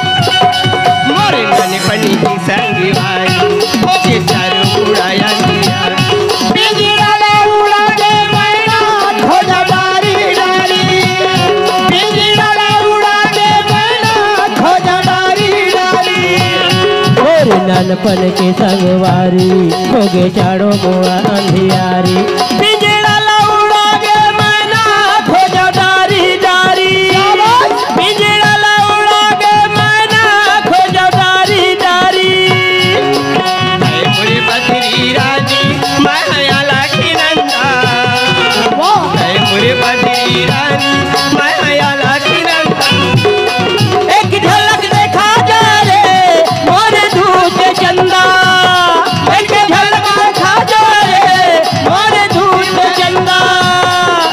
मोरे नानपणी की संगवारी होके चारों उड़ाया दिया पिंजरा उड़ाने मैना खोजा डारी डारी पिंजरा उड़ाने मैना खोजा डारी डारी मोरे नानपन के संगवारी होगे चारों मोड़ा अंधियारी पिंजरा उड़ाने मैना खोजा डारी डारी पिंजरा उड़ाने मैना खोजा डारी डारी है मुरे बद्री रानी माया लाखी नंदा है मुरे बद्री रानी